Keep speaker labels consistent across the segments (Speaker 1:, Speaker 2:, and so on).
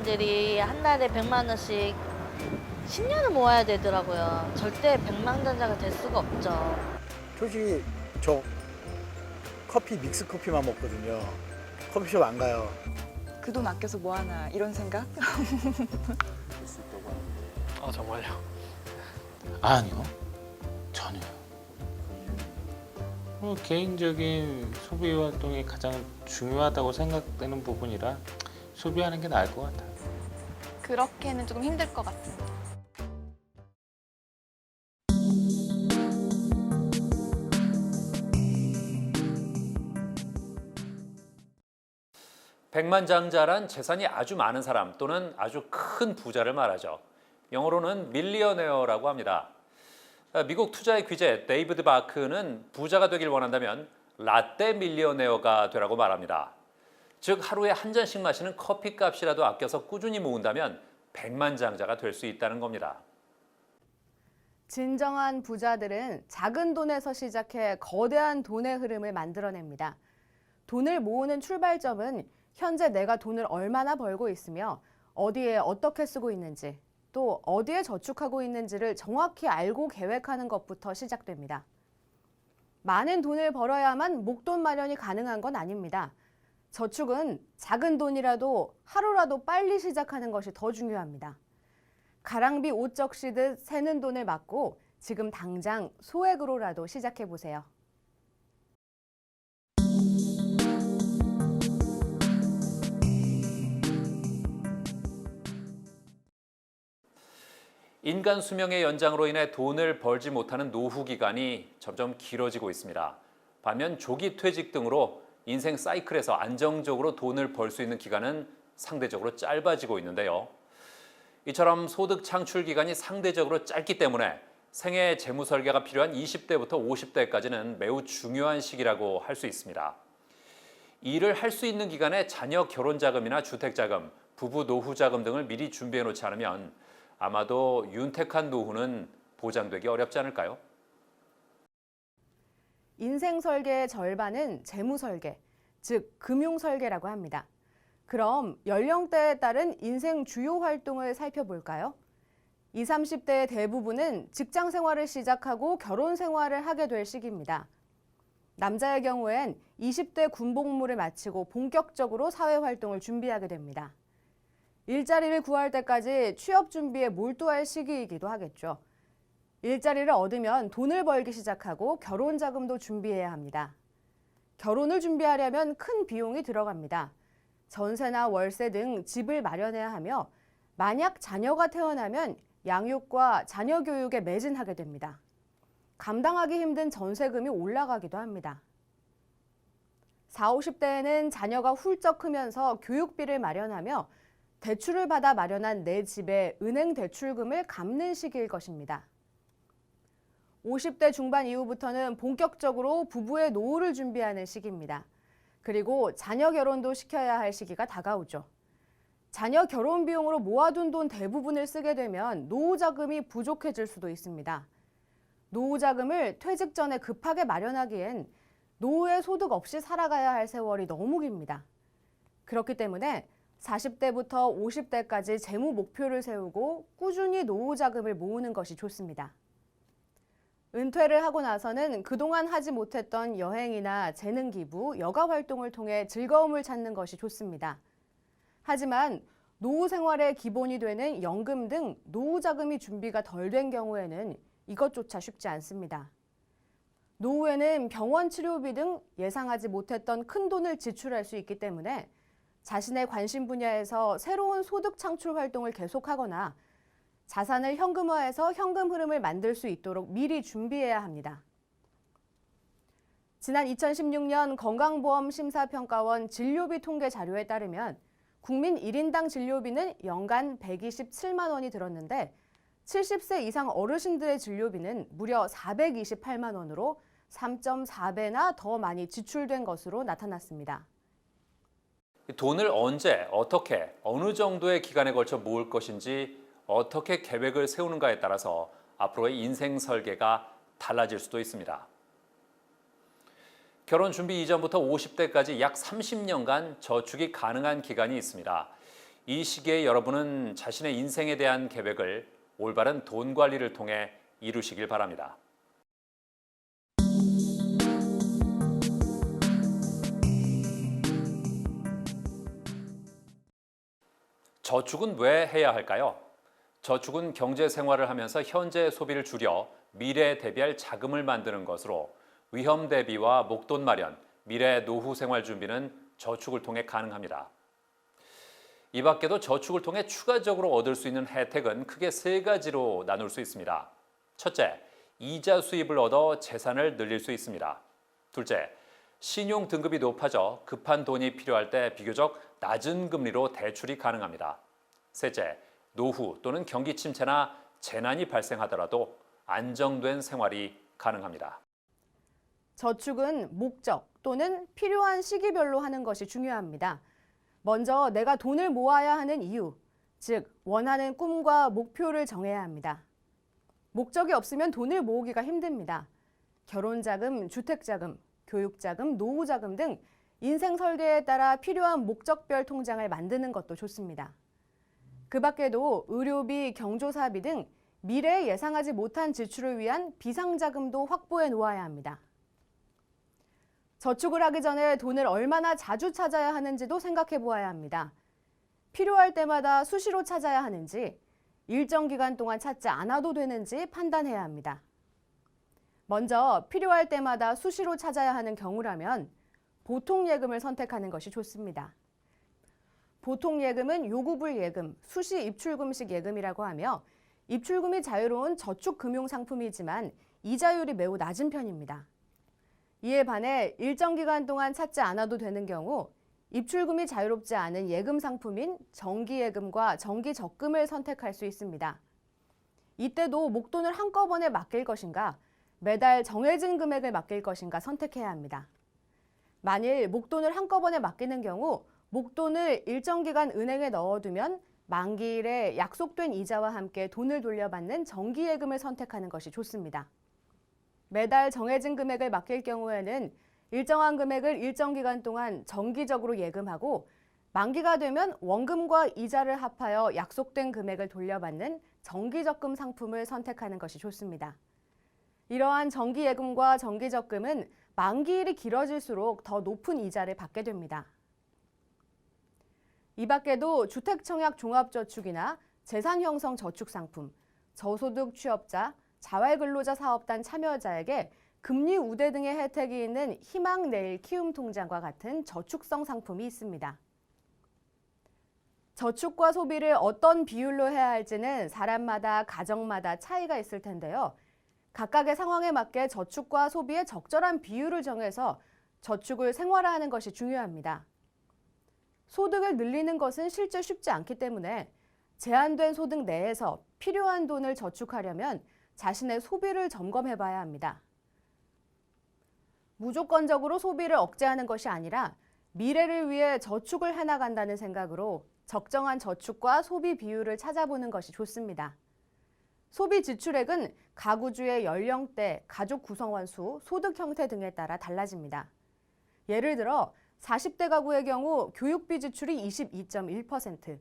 Speaker 1: 부자들이 한 달에 100만 원씩 10년을 모아야 되더라고요. 절대 백만장자가 될 수가 없죠.
Speaker 2: 솔직히 저 커피 믹스 커피만 먹거든요. 커피숍 안 가요.
Speaker 3: 그 돈 아껴서 뭐 하나 이런 생각?
Speaker 4: 아 정말요?
Speaker 5: 아니요, 전혀요. 개인적인 소비 활동이 가장 중요하다고 생각되는 부분이라 소비하는 게 나을 것 같아요.
Speaker 6: 그렇게는 조금 힘들 것 같습니다.
Speaker 7: 백만장자란 재산이 아주 많은 사람 또는 아주 큰 부자를 말하죠. 영어로는 밀리어네어라고 합니다. 미국 투자의 귀재 데이비드 바크는 부자가 되길 원한다면 라떼 밀리어네어가 되라고 말합니다. 즉 하루에 한 잔씩 마시는 커피값이라도 아껴서 꾸준히 모은다면 백만장자가 될 수 있다는 겁니다.
Speaker 8: 진정한 부자들은 작은 돈에서 시작해 거대한 돈의 흐름을 만들어냅니다. 돈을 모으는 출발점은 현재 내가 돈을 얼마나 벌고 있으며 어디에 어떻게 쓰고 있는지 또 어디에 저축하고 있는지를 정확히 알고 계획하는 것부터 시작됩니다. 많은 돈을 벌어야만 목돈 마련이 가능한 건 아닙니다. 저축은 작은 돈이라도 하루라도 빨리 시작하는 것이 더 중요합니다. 가랑비 옷 적시듯 새는 돈을 막고 지금 당장 소액으로라도 시작해 보세요.
Speaker 7: 인간 수명의 연장으로 인해 돈을 벌지 못하는 노후 기간이 점점 길어지고 있습니다. 반면 조기 퇴직 등으로 인생 사이클에서 안정적으로 돈을 벌 수 있는 기간은 상대적으로 짧아지고 있는데요. 이처럼 소득 창출 기간이 상대적으로 짧기 때문에 생애 재무 설계가 필요한 20대부터 50대까지는 매우 중요한 시기라고 할 수 있습니다. 일을 할 수 있는 기간에 자녀 결혼 자금이나 주택 자금, 부부 노후 자금 등을 미리 준비해 놓지 않으면 아마도 윤택한 노후는 보장되기 어렵지 않을까요?
Speaker 8: 인생 설계의 절반은 재무 설계, 즉 금융 설계라고 합니다. 그럼 연령대에 따른 인생 주요 활동을 살펴볼까요? 20, 30대의 대부분은 직장 생활을 시작하고 결혼 생활을 하게 될 시기입니다. 남자의 경우엔 20대 군복무를 마치고 본격적으로 사회 활동을 준비하게 됩니다. 일자리를 구할 때까지 취업 준비에 몰두할 시기이기도 하겠죠. 일자리를 얻으면 돈을 벌기 시작하고 결혼 자금도 준비해야 합니다. 결혼을 준비하려면 큰 비용이 들어갑니다. 전세나 월세 등 집을 마련해야 하며 만약 자녀가 태어나면 양육과 자녀 교육에 매진하게 됩니다. 감당하기 힘든 전세금이 올라가기도 합니다. 40, 50대에는 자녀가 훌쩍 크면서 교육비를 마련하며 대출을 받아 마련한 내 집의 은행 대출금을 갚는 시기일 것입니다. 50대 중반 이후부터는 본격적으로 부부의 노후를 준비하는 시기입니다. 그리고 자녀 결혼도 시켜야 할 시기가 다가오죠. 자녀 결혼 비용으로 모아둔 돈 대부분을 쓰게 되면 노후 자금이 부족해질 수도 있습니다. 노후 자금을 퇴직 전에 급하게 마련하기엔 노후에 소득 없이 살아가야 할 세월이 너무 깁니다. 그렇기 때문에 40대부터 50대까지 재무 목표를 세우고 꾸준히 노후 자금을 모으는 것이 좋습니다. 은퇴를 하고 나서는 그동안 하지 못했던 여행이나 재능 기부, 여가 활동을 통해 즐거움을 찾는 것이 좋습니다. 하지만 노후 생활의 기본이 되는 연금 등 노후 자금이 준비가 덜 된 경우에는 이것조차 쉽지 않습니다. 노후에는 병원 치료비 등 예상하지 못했던 큰 돈을 지출할 수 있기 때문에 자신의 관심 분야에서 새로운 소득 창출 활동을 계속하거나 자산을 현금화해서 현금 흐름을 만들 수 있도록 미리 준비해야 합니다. 지난 2016년 건강보험심사평가원 진료비 통계 자료에 따르면 국민 1인당 진료비는 연간 127만 원이 들었는데 70세 이상 어르신들의 진료비는 무려 428만 원으로 3.4배나 더 많이 지출된 것으로 나타났습니다.
Speaker 7: 돈을 언제, 어떻게, 어느 정도의 기간에 걸쳐 모을 것인지 어떻게 계획을 세우는가에 따라서 앞으로의 인생 설계가 달라질 수도 있습니다. 결혼 준비 이전부터 50대까지 약 30년간 저축이 가능한 기간이 있습니다. 이 시기에 여러분은 자신의 인생에 대한 계획을 올바른 돈 관리를 통해 이루시길 바랍니다. 저축은 왜 해야 할까요? 저축은 경제 생활을 하면서 현재 소비를 줄여 미래에 대비할 자금을 만드는 것으로 위험 대비와 목돈 마련, 미래 노후 생활 준비는 저축을 통해 가능합니다. 이 밖에도 저축을 통해 추가적으로 얻을 수 있는 혜택은 크게 세 가지로 나눌 수 있습니다. 첫째, 이자 수입을 얻어 재산을 늘릴 수 있습니다. 둘째, 신용 등급이 높아져 급한 돈이 필요할 때 비교적 낮은 금리로 대출이 가능합니다. 셋째, 노후 또는 경기 침체나 재난이 발생하더라도 안정된 생활이 가능합니다.
Speaker 8: 저축은 목적 또는 필요한 시기별로 하는 것이 중요합니다. 먼저 내가 돈을 모아야 하는 이유, 즉 원하는 꿈과 목표를 정해야 합니다. 목적이 없으면 돈을 모으기가 힘듭니다. 결혼자금, 주택자금, 교육자금, 노후자금 등 인생 설계에 따라 필요한 목적별 통장을 만드는 것도 좋습니다. 그 밖에도 의료비, 경조사비 등 미래에 예상하지 못한 지출을 위한 비상자금도 확보해 놓아야 합니다. 저축을 하기 전에 돈을 얼마나 자주 찾아야 하는지도 생각해 보아야 합니다. 필요할 때마다 수시로 찾아야 하는지, 일정 기간 동안 찾지 않아도 되는지 판단해야 합니다. 먼저 필요할 때마다 수시로 찾아야 하는 경우라면 보통예금을 선택하는 것이 좋습니다. 보통예금은 요구불 예금, 수시 입출금식 예금이라고 하며 입출금이 자유로운 저축금융상품이지만 이자율이 매우 낮은 편입니다. 이에 반해 일정 기간 동안 찾지 않아도 되는 경우 입출금이 자유롭지 않은 예금 상품인 정기예금과 정기적금을 선택할 수 있습니다. 이때도 목돈을 한꺼번에 맡길 것인가, 매달 정해진 금액을 맡길 것인가 선택해야 합니다. 만일 목돈을 한꺼번에 맡기는 경우 목돈을 일정 기간 은행에 넣어두면 만기일에 약속된 이자와 함께 돈을 돌려받는 정기예금을 선택하는 것이 좋습니다. 매달 정해진 금액을 맡길 경우에는 일정한 금액을 일정 기간 동안 정기적으로 예금하고 만기가 되면 원금과 이자를 합하여 약속된 금액을 돌려받는 정기적금 상품을 선택하는 것이 좋습니다. 이러한 정기예금과 정기적금은 만기일이 길어질수록 더 높은 이자를 받게 됩니다. 이 밖에도 주택청약 종합저축이나 재산형성 저축상품, 저소득 취업자, 자활근로자 사업단 참여자에게 금리 우대 등의 혜택이 있는 희망내일 키움통장과 같은 저축성 상품이 있습니다. 저축과 소비를 어떤 비율로 해야 할지는 사람마다 가정마다 차이가 있을 텐데요. 각각의 상황에 맞게 저축과 소비의 적절한 비율을 정해서 저축을 생활화하는 것이 중요합니다. 소득을 늘리는 것은 실제 쉽지 않기 때문에 제한된 소득 내에서 필요한 돈을 저축하려면 자신의 소비를 점검해 봐야 합니다. 무조건적으로 소비를 억제하는 것이 아니라 미래를 위해 저축을 해나간다는 생각으로 적정한 저축과 소비 비율을 찾아보는 것이 좋습니다. 소비 지출액은 가구주의 연령대, 가족 구성원 수, 소득 형태 등에 따라 달라집니다. 예를 들어 40대 가구의 경우 교육비 지출이 22.1%,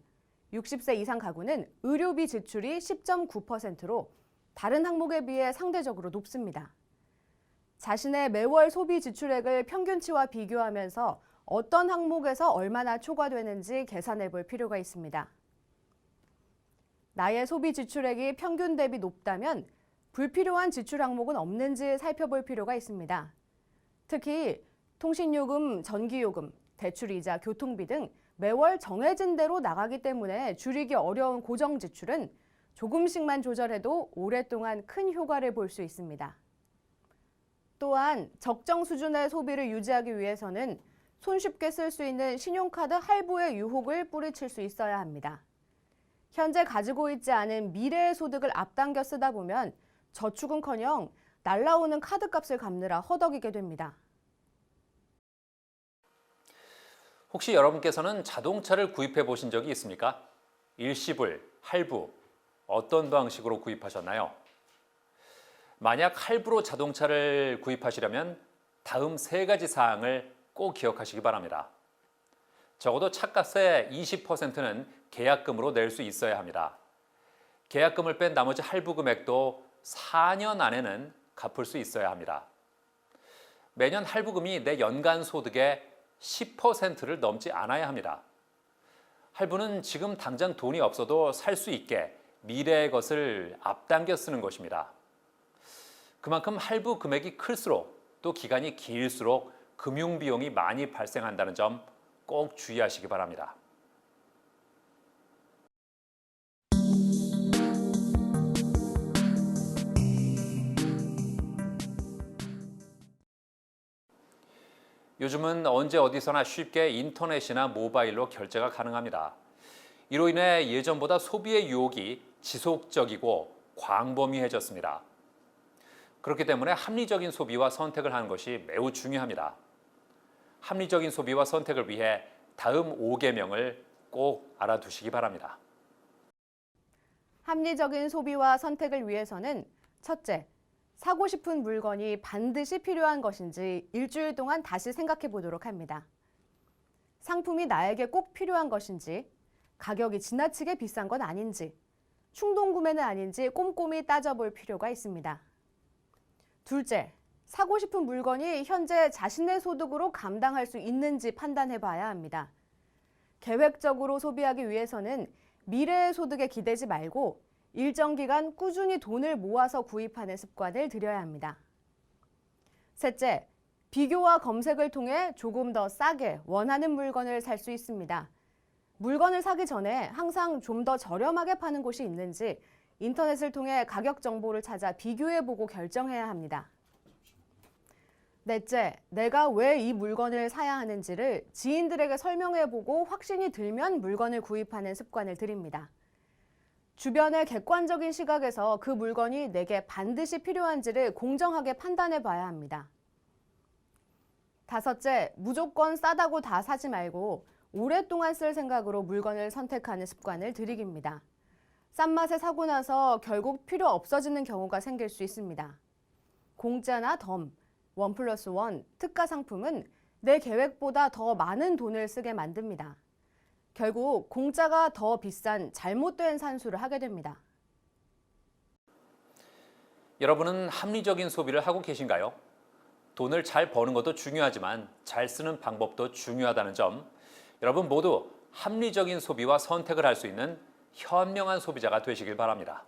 Speaker 8: 60세 이상 가구는 의료비 지출이 10.9%로 다른 항목에 비해 상대적으로 높습니다. 자신의 매월 소비 지출액을 평균치와 비교하면서 어떤 항목에서 얼마나 초과되는지 계산해 볼 필요가 있습니다. 나의 소비 지출액이 평균 대비 높다면 불필요한 지출 항목은 없는지 살펴볼 필요가 있습니다. 특히 통신요금, 전기요금, 대출이자, 교통비 등 매월 정해진 대로 나가기 때문에 줄이기 어려운 고정 지출은 조금씩만 조절해도 오랫동안 큰 효과를 볼 수 있습니다. 또한 적정 수준의 소비를 유지하기 위해서는 손쉽게 쓸 수 있는 신용카드 할부의 유혹을 뿌리칠 수 있어야 합니다. 현재 가지고 있지 않은 미래의 소득을 앞당겨 쓰다 보면 저축은커녕 날라오는 카드값을 갚느라 허덕이게 됩니다.
Speaker 7: 혹시 여러분께서는 자동차를 구입해 보신 적이 있습니까? 일시불, 할부, 어떤 방식으로 구입하셨나요? 만약 할부로 자동차를 구입하시려면 다음 세 가지 사항을 꼭 기억하시기 바랍니다. 적어도 차값의 20%는 계약금으로 낼 수 있어야 합니다. 계약금을 뺀 나머지 할부 금액도 4년 안에는 갚을 수 있어야 합니다. 매년 할부금이 내 연간 소득의 10%를 넘지 않아야 합니다. 할부는 지금 당장 돈이 없어도 살 수 있게 미래의 것을 앞당겨 쓰는 것입니다. 그만큼 할부 금액이 클수록 또 기간이 길수록 금융 비용이 많이 발생한다는 점 꼭 주의하시기 바랍니다. 요즘은 언제 어디서나 쉽게 인터넷이나 모바일로 결제가 가능합니다. 이로 인해 예전보다 소비의 유혹이 지속적이고 광범위해졌습니다. 그렇기 때문에 합리적인 소비와 선택을 하는 것이 매우 중요합니다. 합리적인 소비와 선택을 위해 다음 5계명을 꼭 알아두시기 바랍니다.
Speaker 8: 합리적인 소비와 선택을 위해서는 첫째, 사고 싶은 물건이 반드시 필요한 것인지 일주일 동안 다시 생각해 보도록 합니다. 상품이 나에게 꼭 필요한 것인지, 가격이 지나치게 비싼 건 아닌지, 충동 구매는 아닌지 꼼꼼히 따져볼 필요가 있습니다. 둘째, 사고 싶은 물건이 현재 자신의 소득으로 감당할 수 있는지 판단해 봐야 합니다. 계획적으로 소비하기 위해서는 미래의 소득에 기대지 말고 일정 기간 꾸준히 돈을 모아서 구입하는 습관을 들여야 합니다. 셋째, 비교와 검색을 통해 조금 더 싸게 원하는 물건을 살 수 있습니다. 물건을 사기 전에 항상 좀 더 저렴하게 파는 곳이 있는지 인터넷을 통해 가격 정보를 찾아 비교해보고 결정해야 합니다. 넷째, 내가 왜 이 물건을 사야 하는지를 지인들에게 설명해보고 확신이 들면 물건을 구입하는 습관을 들입니다. 주변의 객관적인 시각에서 그 물건이 내게 반드시 필요한지를 공정하게 판단해 봐야 합니다. 다섯째, 무조건 싸다고 다 사지 말고 오랫동안 쓸 생각으로 물건을 선택하는 습관을 들이깁니다. 싼 맛에 사고 나서 결국 필요 없어지는 경우가 생길 수 있습니다. 공짜나 덤, 1+1, 특가 상품은 내 계획보다 더 많은 돈을 쓰게 만듭니다. 결국 공짜가 더 비싼 잘못된 산수를 하게 됩니다.
Speaker 7: 여러분은 합리적인 소비를 하고 계신가요? 돈을 잘 버는 것도 중요하지만 잘 쓰는 방법도 중요하다는 점, 여러분 모두 합리적인 소비와 선택을 할 수 있는 현명한 소비자가 되시길 바랍니다.